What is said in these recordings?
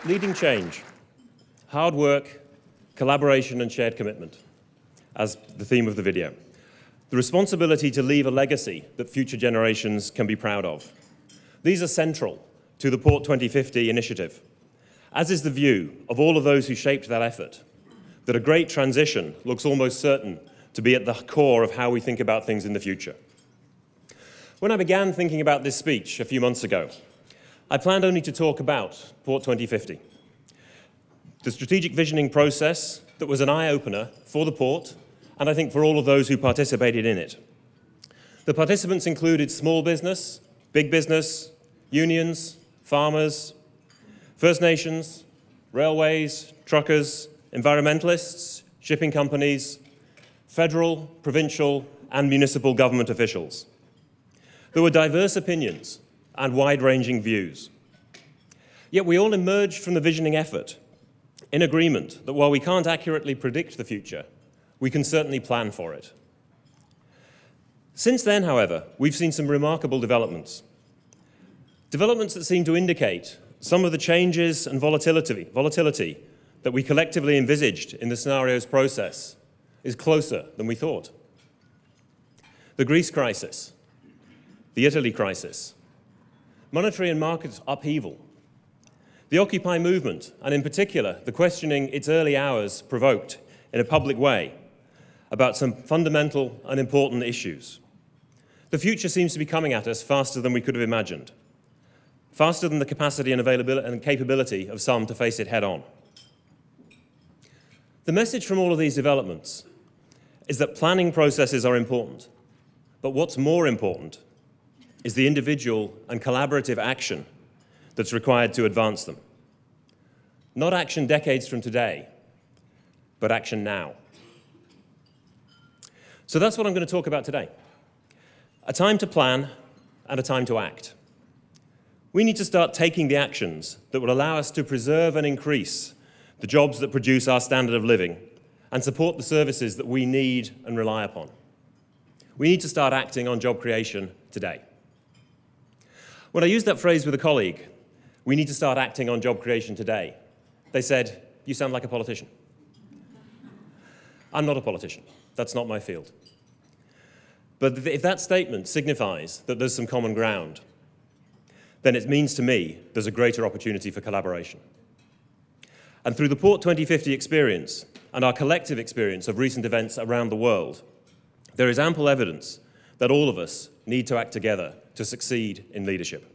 Leading change, hard work, collaboration and shared commitment, as the theme of the video. The responsibility to leave a legacy that future generations can be proud of. These are central to the Port 2050 initiative, as is the view of all of those who shaped that effort, that a great transition looks almost certain to be at the core of how we think about things in the future. When I began thinking about this speech a few months ago, I planned only to talk about Port 2050, the strategic visioning process that was an eye-opener for the port, and I think for all of those who participated in it. The participants included small business, big business, unions, farmers, First Nations, railways, truckers, environmentalists, shipping companies, federal, provincial, and municipal government officials. There were diverse opinions and wide-ranging views. Yet we all emerged from the visioning effort in agreement that while we can't accurately predict the future, we can certainly plan for it. Since then, however, we've seen some remarkable developments. Developments that seem to indicate some of the changes and volatility that we collectively envisaged in the scenarios process is closer than we thought. The Greece crisis, the Italy crisis, monetary and market upheaval, the Occupy movement, and in particular, the questioning its early hours provoked in a public way about some fundamental and important issues. The future seems to be coming at us faster than we could have imagined, faster than the capacity and availability and capability of some to face it head on. The message from all of these developments is that planning processes are important, but what's more important is the individual and collaborative action that's required to advance them. Not action decades from today, but action now. So that's what I'm going to talk about today. A time to plan and a time to act. We need to start taking the actions that will allow us to preserve and increase the jobs that produce our standard of living and support the services that we need and rely upon. We need to start acting on job creation today. When I used that phrase with a colleague, we need to start acting on job creation today, they said, "You sound like a politician." I'm not a politician. That's not my field. But if that statement signifies that there's some common ground, then it means to me there's a greater opportunity for collaboration. And through the Port 2050 experience and our collective experience of recent events around the world, there is ample evidence that all of us need to act together to succeed in leadership.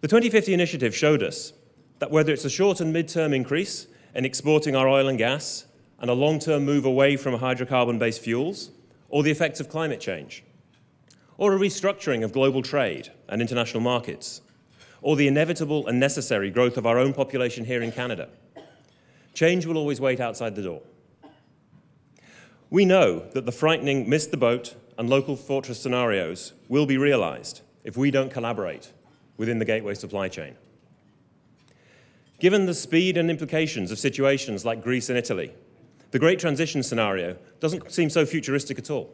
The 2050 initiative showed us that whether it's a short and mid-term increase in exporting our oil and gas and a long-term move away from hydrocarbon-based fuels, or the effects of climate change, or a restructuring of global trade and international markets, or the inevitable and necessary growth of our own population here in Canada, change will always wait outside the door. We know that the frightening miss the boat and local fortress scenarios will be realized if we don't collaborate within the gateway supply chain. Given the speed and implications of situations like Greece and Italy, the Great Transition scenario doesn't seem so futuristic at all.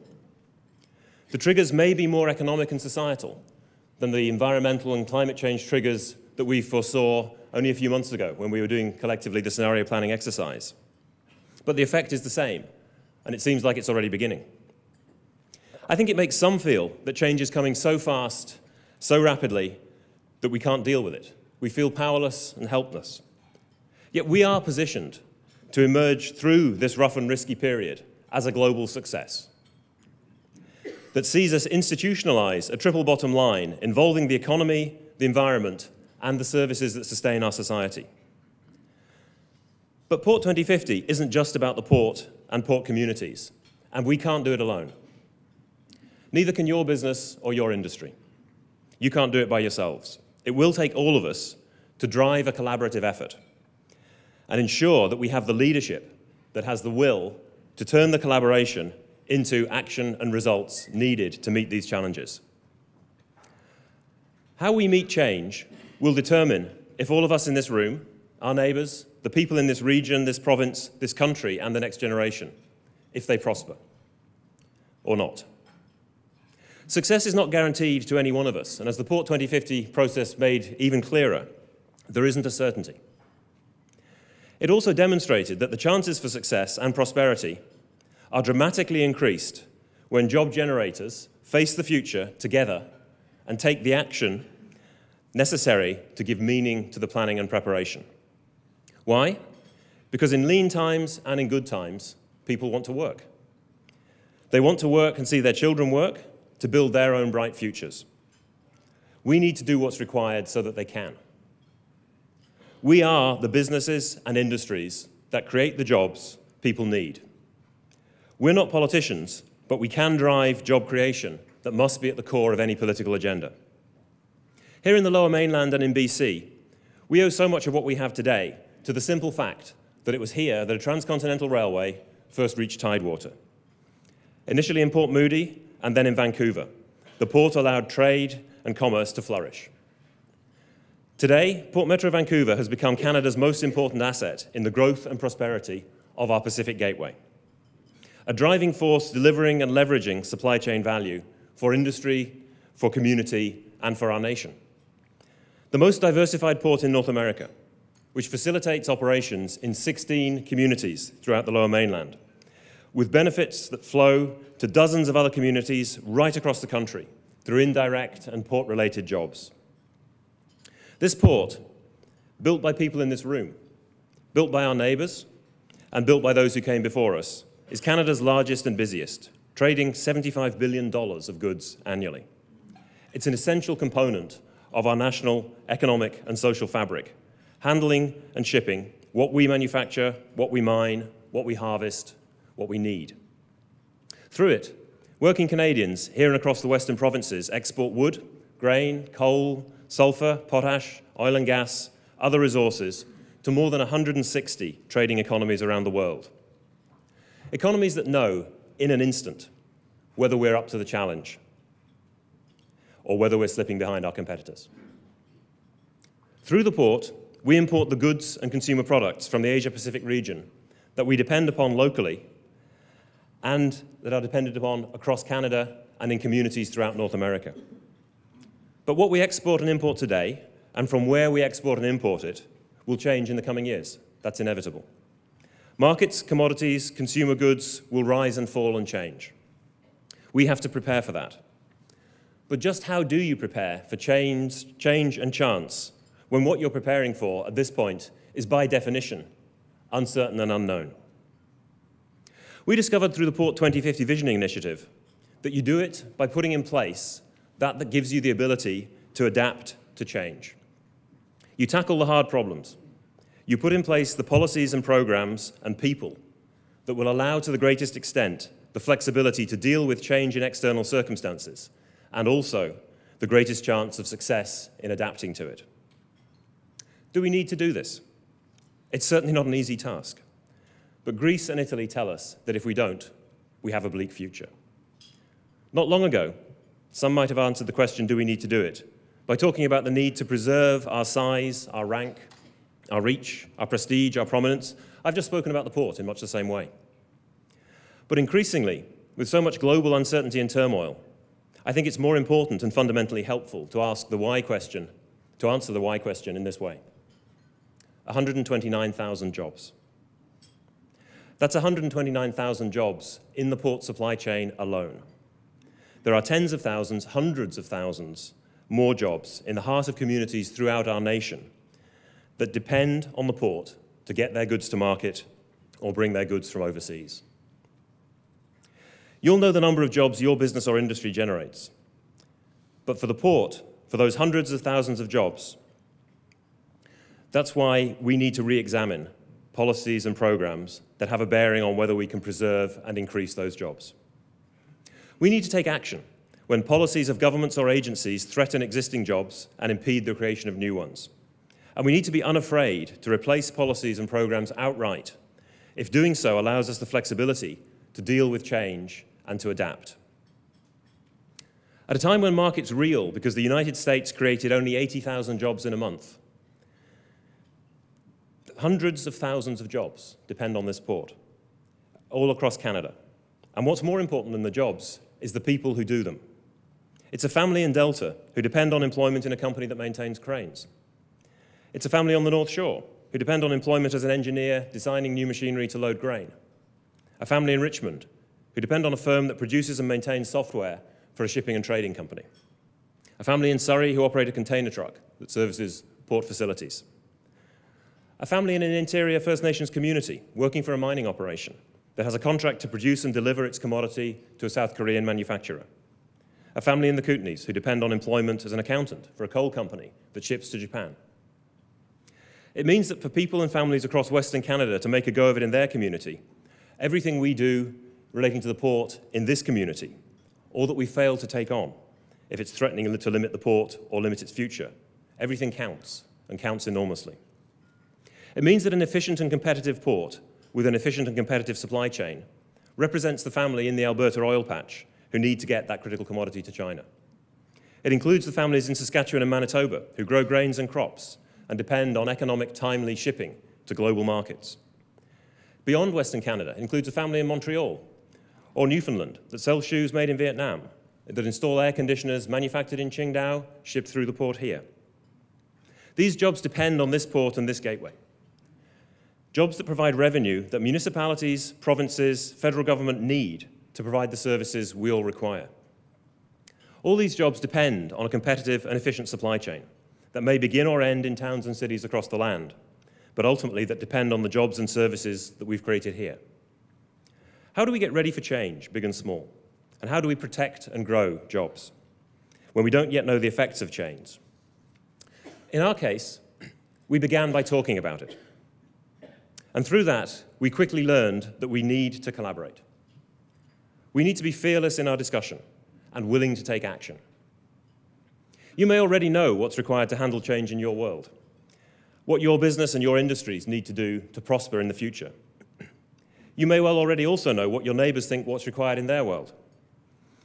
The triggers may be more economic and societal than the environmental and climate change triggers that we foresaw only a few months ago when we were doing collectively the scenario planning exercise. But the effect is the same, and it seems like it's already beginning. I think it makes some feel that change is coming so fast, so rapidly, that we can't deal with it. We feel powerless and helpless. Yet we are positioned to emerge through this rough and risky period as a global success that sees us institutionalize a triple bottom line involving the economy, the environment, and the services that sustain our society. But Port 2050 isn't just about the port and port communities, and we can't do it alone. Neither can your business or your industry. You can't do it by yourselves. It will take all of us to drive a collaborative effort and ensure that we have the leadership that has the will to turn the collaboration into action and results needed to meet these challenges. How we meet change will determine if all of us in this room, our neighbours, the people in this region, this province, this country, and the next generation, if they prosper or not. Success is not guaranteed to any one of us, and as the Port 2050 process made even clearer, there isn't a certainty. It also demonstrated that the chances for success and prosperity are dramatically increased when job generators face the future together and take the action necessary to give meaning to the planning and preparation. Why? Because in lean times and in good times, people want to work. They want to work and see their children work to build their own bright futures. We need to do what's required so that they can. We are the businesses and industries that create the jobs people need. We're not politicians, but we can drive job creation that must be at the core of any political agenda. Here in the Lower Mainland and in BC, we owe so much of what we have today to the simple fact that it was here that a transcontinental railway first reached tidewater. Initially in Port Moody and then in Vancouver, the port allowed trade and commerce to flourish. Today, Port Metro Vancouver has become Canada's most important asset in the growth and prosperity of our Pacific Gateway, a driving force delivering and leveraging supply chain value for industry, for community, and for our nation. The most diversified port in North America, which facilitates operations in 16 communities throughout the Lower Mainland, with benefits that flow to dozens of other communities right across the country through indirect and port-related jobs. This port, built by people in this room, built by our neighbours, and built by those who came before us, is Canada's largest and busiest, trading $75 billion of goods annually. It's an essential component of our national economic and social fabric, handling and shipping what we manufacture, what we mine, what we harvest, what we need. Through it, working Canadians here and across the Western provinces export wood, grain, coal, sulfur, potash, oil and gas, other resources to more than 160 trading economies around the world. Economies that know in an instant whether we're up to the challenge or whether we're slipping behind our competitors. Through the port, we import the goods and consumer products from the Asia-Pacific region that we depend upon locally and that are depended upon across Canada and in communities throughout North America. But what we export and import today, and from where we export and import it, will change in the coming years. That's inevitable. Markets, commodities, consumer goods will rise and fall and change. We have to prepare for that. But just how do you prepare for change and chance when what you're preparing for at this point is by definition uncertain and unknown? We discovered through the Port 2050 Visioning Initiative that you do it by putting in place that gives you the ability to adapt to change. You tackle the hard problems. You put in place the policies and programs and people that will allow to the greatest extent the flexibility to deal with change in external circumstances and also the greatest chance of success in adapting to it. Do we need to do this? It's certainly not an easy task. But Greece and Italy tell us that if we don't, we have a bleak future. Not long ago, some might have answered the question, do we need to do it, by talking about the need to preserve our size, our rank, our reach, our prestige, our prominence. I've just spoken about the port in much the same way. But increasingly, with so much global uncertainty and turmoil, I think it's more important and fundamentally helpful to ask the why question, to answer the why question in this way. 129,000 jobs. That's 129,000 jobs in the port supply chain alone. There are tens of thousands, hundreds of thousands more jobs in the heart of communities throughout our nation that depend on the port to get their goods to market or bring their goods from overseas. You'll know the number of jobs your business or industry generates. But for the port, for those hundreds of thousands of jobs, that's why we need to re-examine policies and programs that have a bearing on whether we can preserve and increase those jobs. We need to take action when policies of governments or agencies threaten existing jobs and impede the creation of new ones. And we need to be unafraid to replace policies and programs outright if doing so allows us the flexibility to deal with change and to adapt. At a time when markets reel because the United States created only 80,000 jobs in a month, hundreds of thousands of jobs depend on this port, all across Canada. And what's more important than the jobs is the people who do them. It's a family in Delta who depend on employment in a company that maintains cranes. It's a family on the North Shore who depend on employment as an engineer designing new machinery to load grain. A family in Richmond who depend on a firm that produces and maintains software for a shipping and trading company. A family in Surrey who operate a container truck that services port facilities. A family in an interior First Nations community working for a mining operation that has a contract to produce and deliver its commodity to a South Korean manufacturer. A family in the Kootenays who depend on employment as an accountant for a coal company that ships to Japan. It means that for people and families across Western Canada to make a go of it in their community, everything we do relating to the port in this community, or that we fail to take on, if it's threatening to limit the port or limit its future, everything counts, and counts enormously. It means that an efficient and competitive port with an efficient and competitive supply chain represents the family in the Alberta oil patch who need to get that critical commodity to China. It includes the families in Saskatchewan and Manitoba who grow grains and crops and depend on economic, timely shipping to global markets. Beyond Western Canada, it includes a family in Montreal or Newfoundland that sells shoes made in Vietnam, that install air conditioners manufactured in Qingdao, shipped through the port here. These jobs depend on this port and this gateway. Jobs that provide revenue that municipalities, provinces, federal government need to provide the services we all require. All these jobs depend on a competitive and efficient supply chain that may begin or end in towns and cities across the land, but ultimately that depend on the jobs and services that we've created here. How do we get ready for change, big and small? And how do we protect and grow jobs when we don't yet know the effects of change? In our case, we began by talking about it. And through that, we quickly learned that we need to collaborate. We need to be fearless in our discussion and willing to take action. You may already know what's required to handle change in your world, what your business and your industries need to do to prosper in the future. You may well already also know what your neighbors think what's required in their world,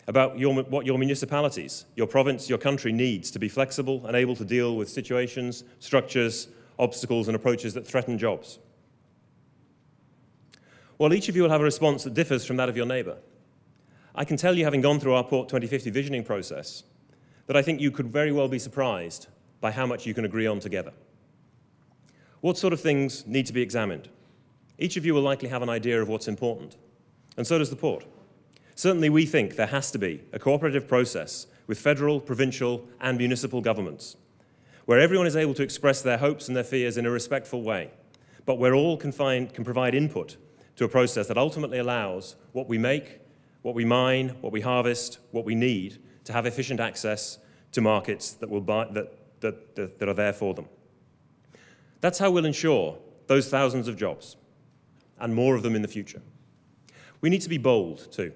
about what your municipalities, your province, your country needs to be flexible and able to deal with situations, structures, obstacles, and approaches that threaten jobs. While each of you will have a response that differs from that of your neighbor, I can tell you, having gone through our Port 2050 visioning process, that I think you could very well be surprised by how much you can agree on together. What sort of things need to be examined? Each of you will likely have an idea of what's important, and so does the port. Certainly we think there has to be a cooperative process with federal, provincial, and municipal governments, where everyone is able to express their hopes and their fears in a respectful way, but where all can provide input to a process that ultimately allows what we make, what we mine, what we harvest, what we need to have efficient access to markets that are there for them. That's how we'll ensure those thousands of jobs, and more of them in the future. We need to be bold, too.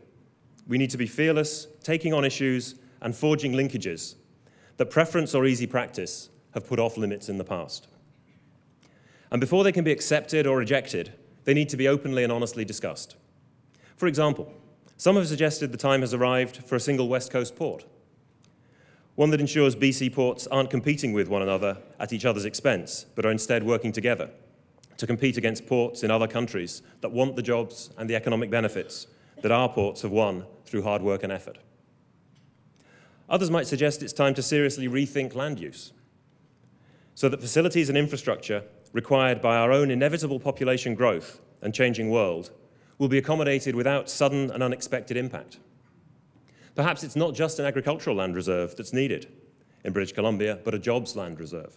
We need to be fearless, taking on issues and forging linkages that preference or easy practice have put off limits in the past. And before they can be accepted or rejected, they need to be openly and honestly discussed. For example, some have suggested the time has arrived for a single West Coast port, one that ensures BC ports aren't competing with one another at each other's expense, but are instead working together to compete against ports in other countries that want the jobs and the economic benefits that our ports have won through hard work and effort. Others might suggest it's time to seriously rethink land use, so that facilities and infrastructure required by our own inevitable population growth and changing world will be accommodated without sudden and unexpected impact. Perhaps it's not just an agricultural land reserve that's needed in British Columbia, but a jobs land reserve.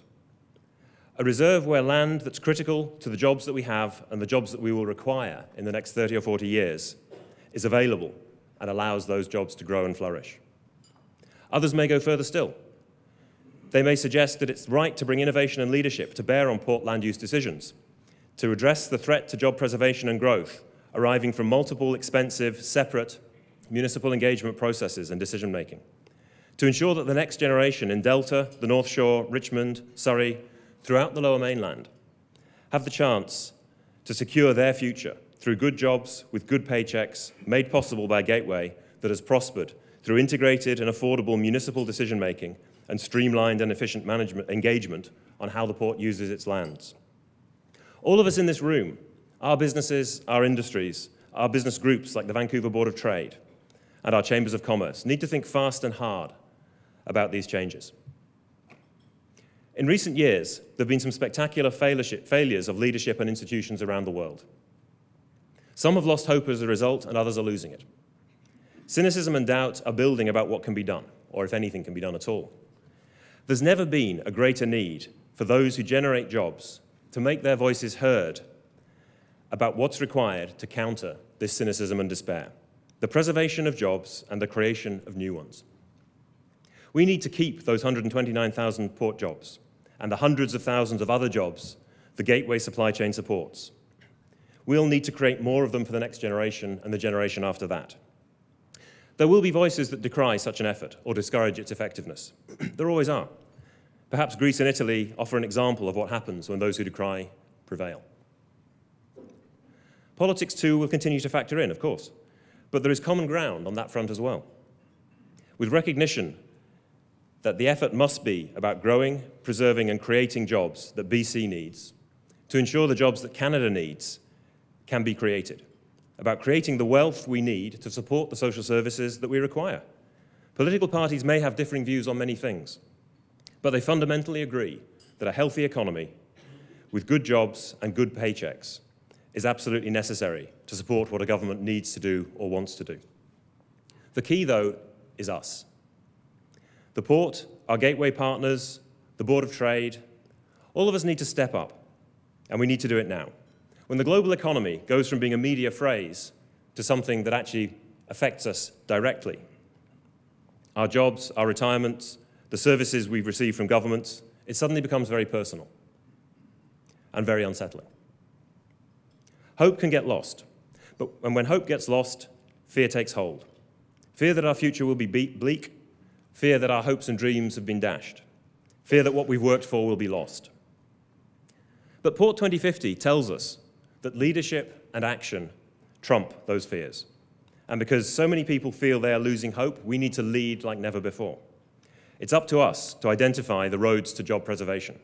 A reserve where land that's critical to the jobs that we have and the jobs that we will require in the next 30 or 40 years is available and allows those jobs to grow and flourish. Others may go further still. They may suggest that it's right to bring innovation and leadership to bear on port land use decisions, to address the threat to job preservation and growth arriving from multiple, expensive, separate municipal engagement processes and decision-making, to ensure that the next generation in Delta, the North Shore, Richmond, Surrey, throughout the Lower Mainland, have the chance to secure their future through good jobs with good paychecks made possible by a gateway that has prospered through integrated and affordable municipal decision-making and streamlined and efficient management engagement on how the port uses its lands. All of us in this room, our businesses, our industries, our business groups like the Vancouver Board of Trade and our chambers of commerce need to think fast and hard about these changes. In recent years, there have been some spectacular failures of leadership and institutions around the world. Some have lost hope as a result, and others are losing it. Cynicism and doubt are building about what can be done, or if anything can be done at all. There's never been a greater need for those who generate jobs to make their voices heard about what's required to counter this cynicism and despair, the preservation of jobs and the creation of new ones. We need to keep those 129,000 port jobs and the hundreds of thousands of other jobs the gateway supply chain supports. We'll need to create more of them for the next generation and the generation after that. There will be voices that decry such an effort or discourage its effectiveness. There always are. Perhaps Greece and Italy offer an example of what happens when those who decry prevail. Politics, too, will continue to factor in, of course, but there is common ground on that front as well, with recognition that the effort must be about growing, preserving, and creating jobs that BC needs, to ensure the jobs that Canada needs can be created, about creating the wealth we need to support the social services that we require. Political parties may have differing views on many things, but they fundamentally agree that a healthy economy with good jobs and good paychecks is absolutely necessary to support what a government needs to do or wants to do. The key, though, is us. The port, our gateway partners, the Board of Trade, all of us need to step up, and we need to do it now. When the global economy goes from being a media phrase to something that actually affects us directly, our jobs, our retirements, the services we receive from governments, it suddenly becomes very personal and very unsettling. Hope can get lost, and when hope gets lost, fear takes hold. Fear that our future will be bleak, fear that our hopes and dreams have been dashed, fear that what we've worked for will be lost. But Port 2050 tells us that leadership and action trump those fears. And because so many people feel they are losing hope, we need to lead like never before. It's up to us to identify the roads to job preservation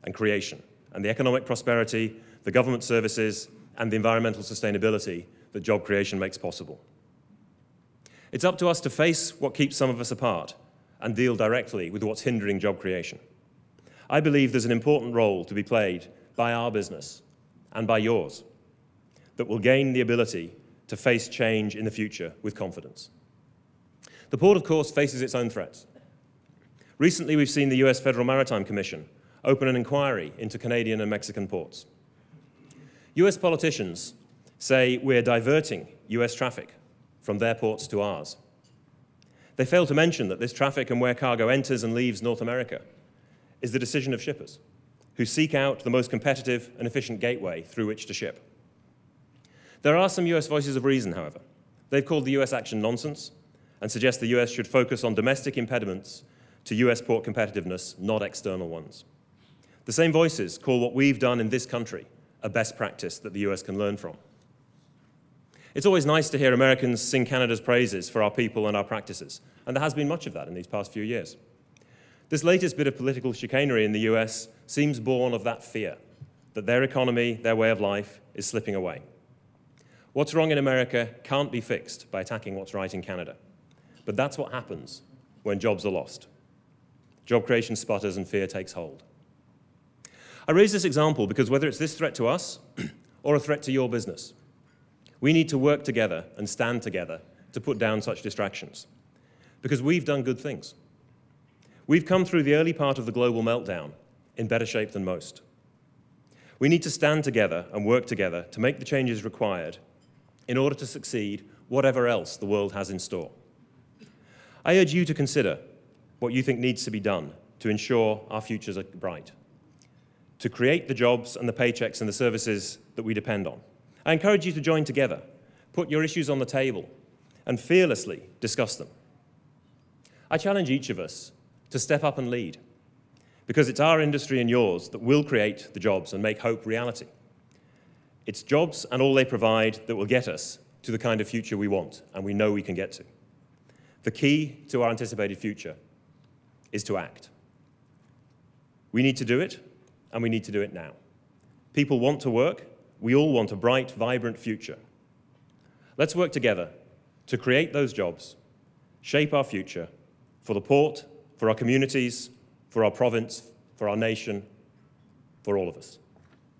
and creation, and the economic prosperity, the government services, and the environmental sustainability that job creation makes possible. It's up to us to face what keeps some of us apart and deal directly with what's hindering job creation. I believe there's an important role to be played by our business and by yours that will gain the ability to face change in the future with confidence. The port, of course, faces its own threats. Recently, we've seen the US Federal Maritime Commission open an inquiry into Canadian and Mexican ports. US politicians say we're diverting US traffic from their ports to ours. They fail to mention that this traffic and where cargo enters and leaves North America is the decision of shippers, who seek out the most competitive and efficient gateway through which to ship. There are some US voices of reason, however. They've called the US action nonsense and suggest the US should focus on domestic impediments to US port competitiveness, not external ones. The same voices call what we've done in this country a best practice that the US can learn from. It's always nice to hear Americans sing Canada's praises for our people and our practices, and there has been much of that in these past few years. This latest bit of political chicanery in the US seems born of that fear, that their economy, their way of life, is slipping away. What's wrong in America can't be fixed by attacking what's right in Canada. But that's what happens when jobs are lost. Job creation sputters and fear takes hold. I raise this example because whether it's this threat to us or a threat to your business, we need to work together and stand together to put down such distractions. Because we've done good things. We've come through the early part of the global meltdown in better shape than most. We need to stand together and work together to make the changes required in order to succeed whatever else the world has in store. I urge you to consider what you think needs to be done to ensure our futures are bright, to create the jobs and the paychecks and the services that we depend on. I encourage you to join together, put your issues on the table, and fearlessly discuss them. I challenge each of us to step up and lead, because it's our industry and yours that will create the jobs and make hope reality. It's jobs and all they provide that will get us to the kind of future we want and we know we can get to. The key to our anticipated future is to act. We need to do it, and we need to do it now. People want to work. We all want a bright, vibrant future. Let's work together to create those jobs, shape our future for the port, for our communities, for our province, for our nation, for all of us.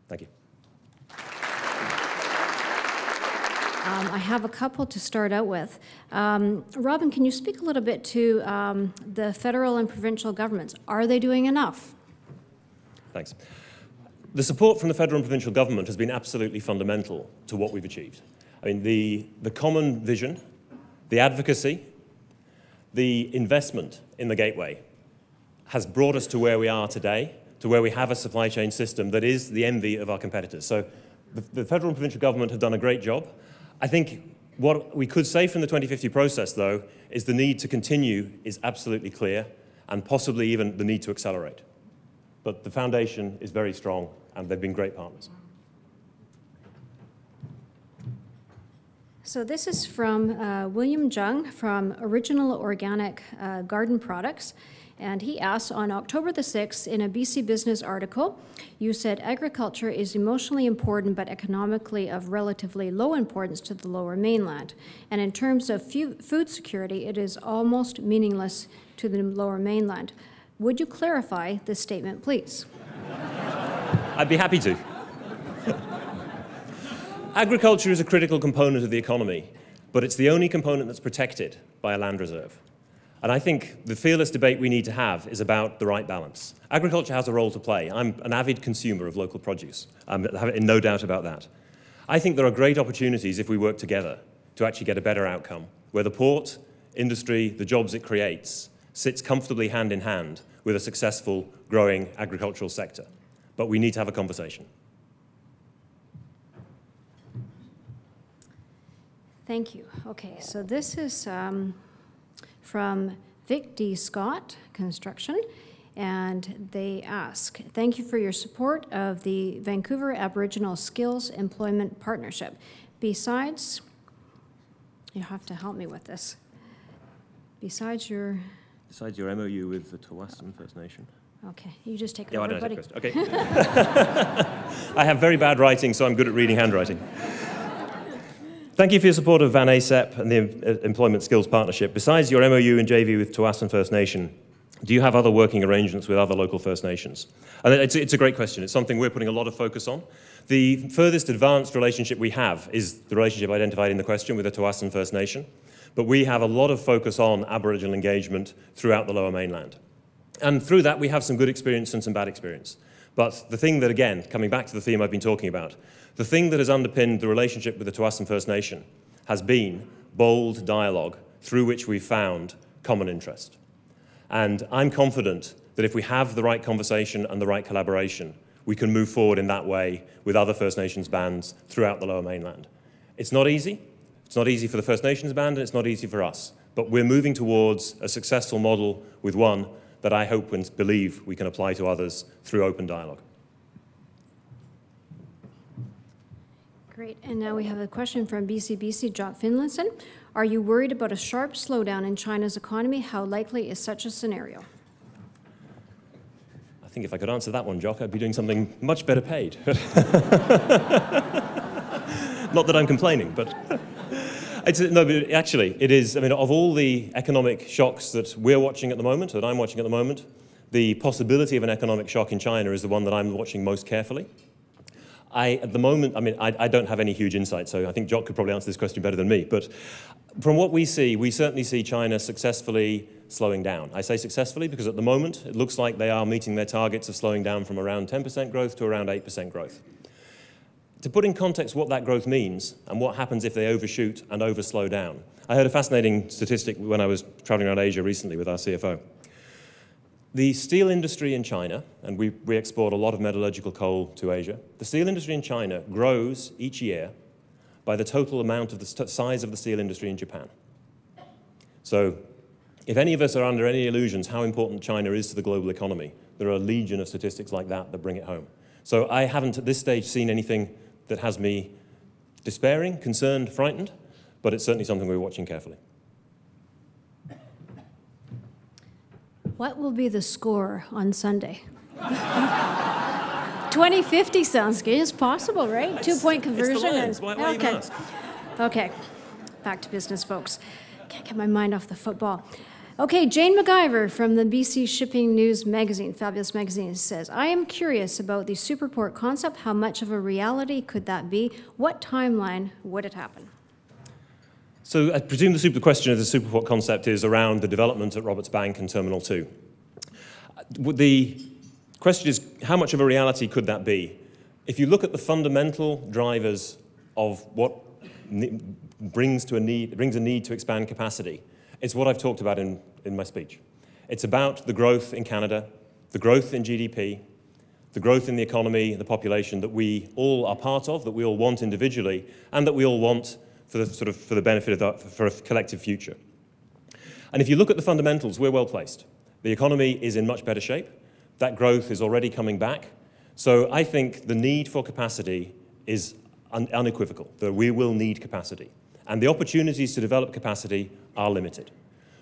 Thank you. I have a couple to start out with. Robin, can you speak a little bit to the federal and provincial governments? Are they doing enough? Thanks. The support from the federal and provincial government has been absolutely fundamental to what we've achieved. I mean, the common vision, the advocacy, the investment in the gateway has brought us to where we are today, to where we have a supply chain system that is the envy of our competitors. So the federal and provincial government have done a great job. I think what we could say from the 2050 process, though, is the need to continue is absolutely clear, and possibly even the need to accelerate. But the foundation is very strong, and they've been great partners. So this is from William Jung from Original Organic Garden Products. And he asks, on October the 6th, in a BC Business article, you said agriculture is emotionally important but economically of relatively low importance to the Lower Mainland. And in terms of food security, it is almost meaningless to the Lower Mainland. Would you clarify this statement, please? I'd be happy to. Agriculture is a critical component of the economy, but it's the only component that's protected by a land reserve. And I think the fearless debate we need to have is about the right balance. Agriculture has a role to play. I'm an avid consumer of local produce. I'm no doubt about that. I think there are great opportunities if we work together to actually get a better outcome, where the port, industry, the jobs it creates, sits comfortably hand in hand with a successful, growing agricultural sector. But we need to have a conversation. Thank you. Okay, so this is from Vic D. Scott Construction, and they ask, thank you for your support of the Vancouver Aboriginal Skills Employment Partnership. Besides, you have to help me with this. Besides your MOU with the Tsawwassen First Nation. Okay, you just take it over, buddy. Okay. I have very bad writing, so I'm good at reading handwriting. Thank you for your support of Van ASEP and the Employment Skills Partnership. Besides your MOU and JV with Tsawwassen First Nation, do you have other working arrangements with other local First Nations? And it's a great question. It's something we're putting a lot of focus on. The furthest advanced relationship we have is the relationship identified in the question with the Tsawwassen First Nation. But we have a lot of focus on Aboriginal engagement throughout the Lower Mainland. And through that, we have some good experience and some bad experience. But the thing that, again, coming back to the theme I've been talking about, the thing that has underpinned the relationship with the Tsawwassen First Nation has been bold dialogue through which we've found common interest. And I'm confident that if we have the right conversation and the right collaboration, we can move forward in that way with other First Nations bands throughout the Lower Mainland. It's not easy. It's not easy for the First Nations band, and it's not easy for us. But we're moving towards a successful model with one that I hope and believe we can apply to others through open dialogue. Great, and now we have a question from BC, Jock Finlayson. Are you worried about a sharp slowdown in China's economy? How likely is such a scenario? I think if I could answer that one, Jock, I'd be doing something much better paid. Not that I'm complaining, but... No, but actually, it is, I mean, of all the economic shocks that we're watching at the moment, that I'm watching at the moment, the possibility of an economic shock in China is the one that I'm watching most carefully. At the moment, I mean, I don't have any huge insight, so I think Jock could probably answer this question better than me. But from what we see, we certainly see China successfully slowing down. I say successfully because at the moment, it looks like they are meeting their targets of slowing down from around 10% growth to around 8% growth. To put in context what that growth means and what happens if they overshoot and overslow down, I heard a fascinating statistic when I was traveling around Asia recently with our CFO. The steel industry in China, and we export a lot of metallurgical coal to Asia, the steel industry in China grows each year by the total amount of the size of the steel industry in Japan. So if any of us are under any illusions how important China is to the global economy, there are a legion of statistics like that that bring it home. So I haven't at this stage seen anything that has me despairing, concerned, frightened, but it's certainly something we're watching carefully. What will be the score on Sunday? 2050 sounds good. It's possible, right? 2-point conversion. It's the Lions. Why even ask? Okay, back to business, folks. Can't get my mind off the football. Okay, Jane MacGyver from the BC Shipping News magazine, fabulous magazine, says, I am curious about the Superport concept. How much of a reality could that be? What timeline would it happen? So I presume the question of the Superport concept is around the development at Roberts Bank and Terminal 2. The question is, how much of a reality could that be? If you look at the fundamental drivers of what brings a need to expand capacity, it's what I've talked about in my speech. It's about the growth in Canada, the growth in GDP, the growth in the economy, the population that we all are part of, that we all want individually, and that we all want for the benefit of for a collective future. And if you look at the fundamentals, we're well placed. The economy is in much better shape. That growth is already coming back. So I think the need for capacity is unequivocal, that we will need capacity. And the opportunities to develop capacity are limited.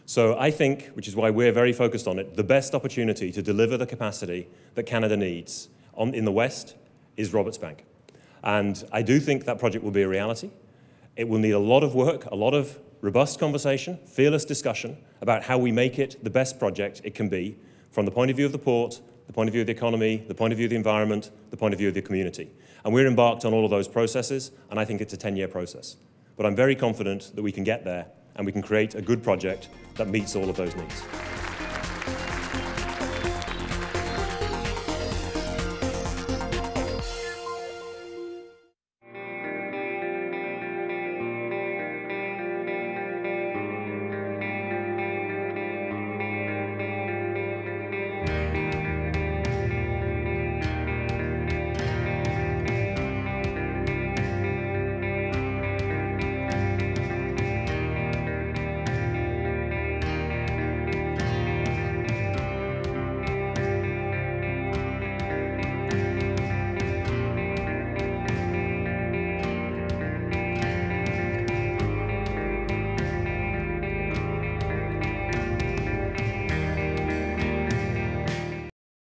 So I think, which is why we're very focused on it, the best opportunity to deliver the capacity that Canada needs in the West is Roberts Bank. And I do think that project will be a reality. It will need a lot of work, a lot of robust conversation, fearless discussion about how we make it the best project it can be from the point of view of the port, the point of view of the economy, the point of view of the environment, the point of view of the community. And we're embarked on all of those processes, and I think it's a 10-year process. But I'm very confident that we can get there and we can create a good project that meets all of those needs.